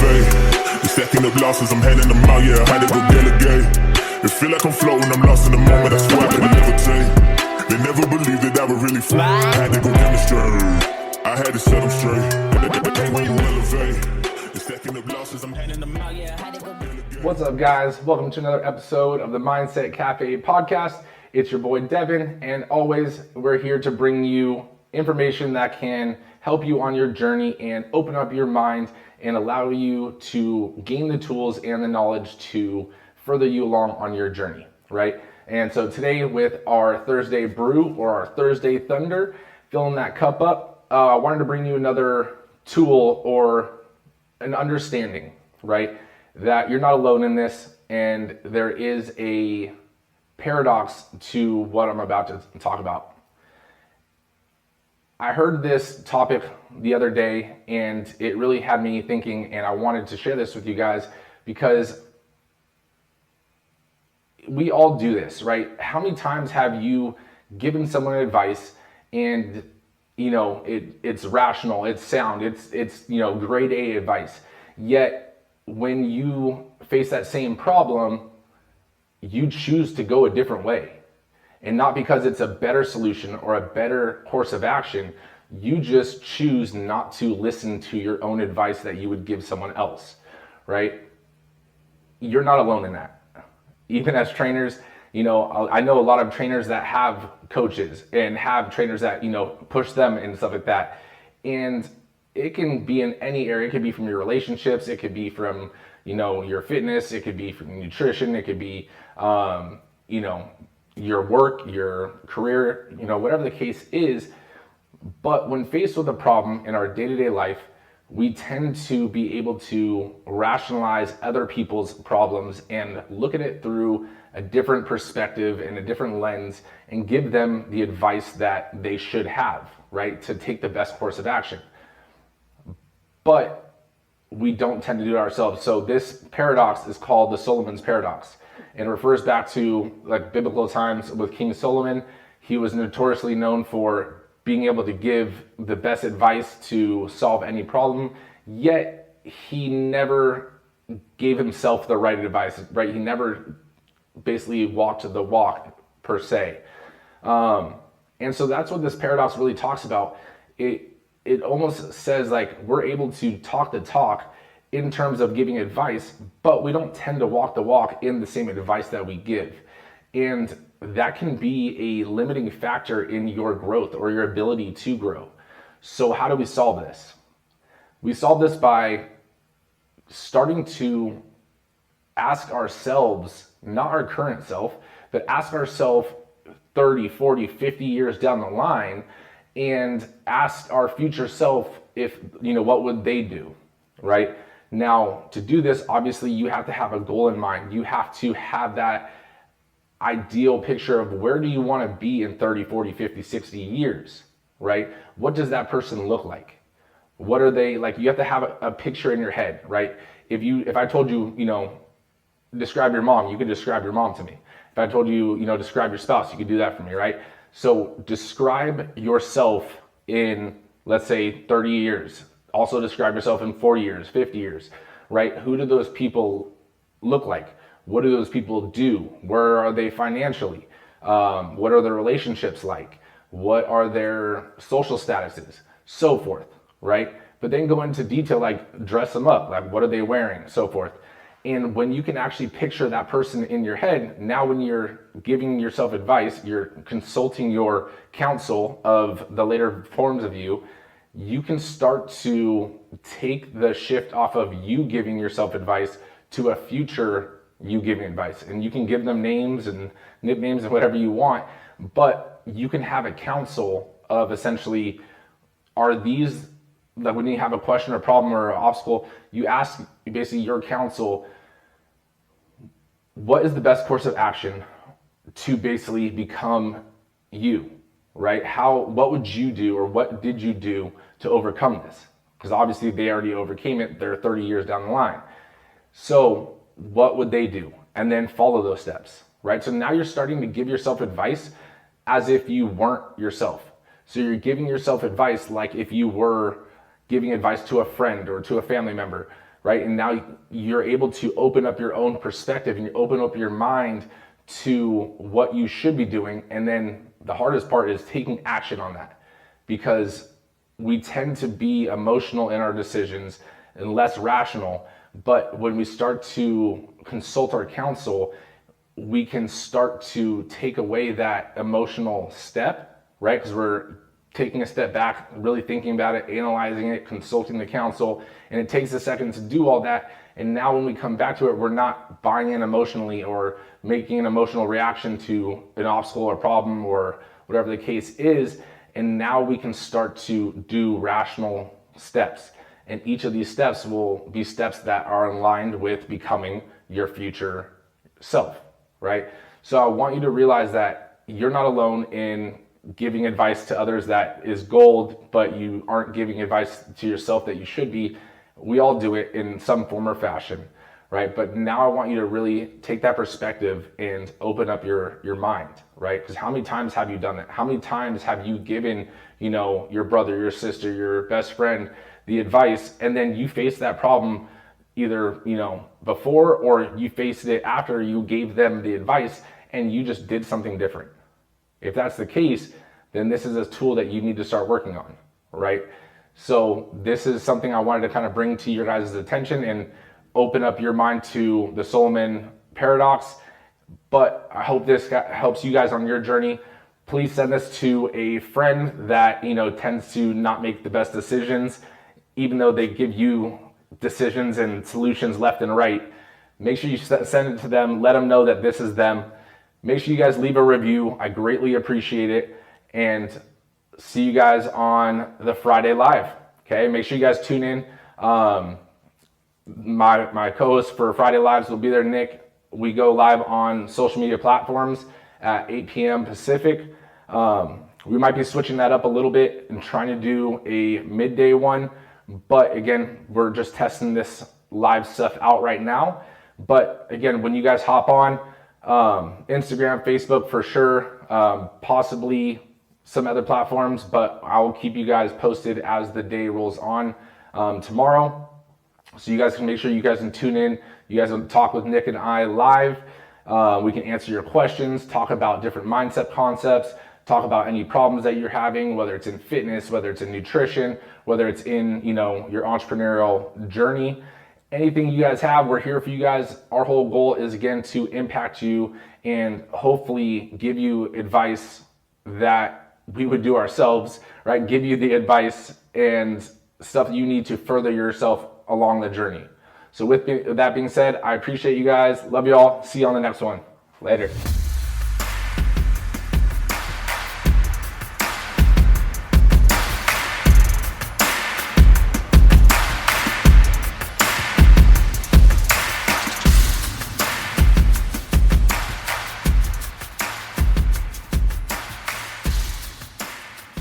elevate. The stacking up losses, I'm handing them out, yeah, I had to go delegate. It feel like I'm floating, I'm lost in the moment, I swear I could levitate. They never believed that I would really fly, I had to go demonstrate. I had to set them straight. When you elevate, the stacking up losses, I'm handing them out, yeah, I had to go delegate. What's up, guys? Welcome to another episode of the Mindset Cafe podcast. It's your boy Devan, and always we're here to bring you information that can help you on your journey and open up your mind and allow you to gain the tools and the knowledge to further you along on your journey, right? And so today with our Thursday brew or our Thursday thunder, filling that cup up, I wanted to bring you another tool or an understanding, right? That you're not alone in this, and there is a paradox to what I'm about to talk about. I heard this topic the other day and it really had me thinking, and I wanted to share this with you guys because we all do this, right? How many times have you given someone advice and it's rational, it's sound, it's grade A advice, yet when you face that same problem, you choose to go a different way. And not because it's a better solution or a better course of action, you just choose not to listen to your own advice that you would give someone else, right? You're not alone in that. Even as trainers, I know a lot of trainers that have coaches and have trainers that, push them and stuff like that. And it can be in any area. It could be from your relationships. It could be from, your fitness. It could be from nutrition. It could be, your work, your career, whatever the case is. But when faced with a problem in our day-to-day life, we tend to be able to rationalize other people's problems and look at it through a different perspective and a different lens and give them the advice that they should have, right? To take the best course of action. But we don't tend to do it ourselves. So this paradox is called the Solomon's paradox. And it refers back to like biblical times with King Solomon. He was notoriously known for being able to give the best advice to solve any problem, yet he never gave himself the right advice, right? He never basically walked the walk per se. And so that's what this paradox really talks about. It almost says like we're able to talk the talk in terms of giving advice, but we don't tend to walk the walk in the same advice that we give. And that can be a limiting factor in your growth or your ability to grow. So how do we solve this? We solve this by starting to ask ourselves, not our current self, but ask ourselves 30, 40, 50 years down the line and ask our future self if, what would they do, right? Now, to do this, obviously, you have to have a goal in mind. You have to have that ideal picture of where do you want to be in 30, 40, 50, 60 years, right? What does that person look like? What are they like? You have to have a picture in your head, right? If I told you, describe your mom, you could describe your mom to me. If I told you, describe your spouse, you could do that for me, right? So describe yourself in, let's say, 30 years. Also describe yourself in 4 years, 50 years, right? Who do those people look like? What do those people do? Where are they financially? What are their relationships like? What are their social statuses? So forth, right? But then go into detail, like dress them up, like what are they wearing, so forth. And when you can actually picture that person in your head, now when you're giving yourself advice, you're consulting your counsel of the later forms of you, you can start to take the shift off of you giving yourself advice to a future you giving advice. And you can give them names and nicknames and whatever you want, but you can have a counsel of essentially, are these, like when you have a question or problem or an obstacle, you ask basically your counsel, what is the best course of action to basically become you? Right? What would you do or what did you do to overcome this? Because obviously they already overcame it. They're 30 years down the line. So what would they do? And then follow those steps, right? So now you're starting to give yourself advice as if you weren't yourself. So you're giving yourself advice like if you were giving advice to a friend or to a family member, right? And now you're able to open up your own perspective and you open up your mind to what you should be doing. And then the hardest part is taking action on that, because we tend to be emotional in our decisions and less rational. But when we start to consult our counsel, we can start to take away that emotional step, right? Because we're taking a step back, really thinking about it, analyzing it, consulting the counsel, and it takes a second to do all that. And now when we come back to it, we're not buying in emotionally or making an emotional reaction to an obstacle or problem or whatever the case is. And now we can start to do rational steps. And each of these steps will be steps that are aligned with becoming your future self, right? So I want you to realize that you're not alone in giving advice to others that is gold, but you aren't giving advice to yourself that you should be. We all do it in some form or fashion, right? But now I want you to really take that perspective and open up your mind, right? Because how many times have you done it? How many times have you given, your brother, your sister, your best friend the advice, and then you face that problem either, before, or you faced it after you gave them the advice and you just did something different? If that's the case, then this is a tool that you need to start working on, right? So this is something I wanted to kind of bring to your guys' attention and open up your mind to the Solomon paradox. But I hope this helps you guys on your journey. Please send this to a friend that, tends to not make the best decisions, even though they give you decisions and solutions left and right. Make sure you send it to them. Let them know that this is them. Make sure you guys leave a review. I greatly appreciate it. And see you guys on the Friday Live. Okay, make sure you guys tune in. My co-host for Friday Lives will be there, Nick. We go live on social media platforms at 8 p.m. Pacific. We might be switching that up a little bit and trying to do a midday one. But again, we're just testing this live stuff out right now. But again, when you guys hop on, Instagram, Facebook for sure, possibly some other platforms, but I'll keep you guys posted as the day rolls on tomorrow. So you guys can make sure you guys can tune in. You guys will talk with Nick and I live. We can answer your questions, talk about different mindset concepts, talk about any problems that you're having, whether it's in fitness, whether it's in nutrition, whether it's in, your entrepreneurial journey. Anything you guys have, we're here for you guys. Our whole goal is, again, to impact you and hopefully give you advice that we would do ourselves, right? Give you the advice and stuff you need to further yourself along the journey. So with that being said, I appreciate you guys. Love you all. See you on the next one. Later.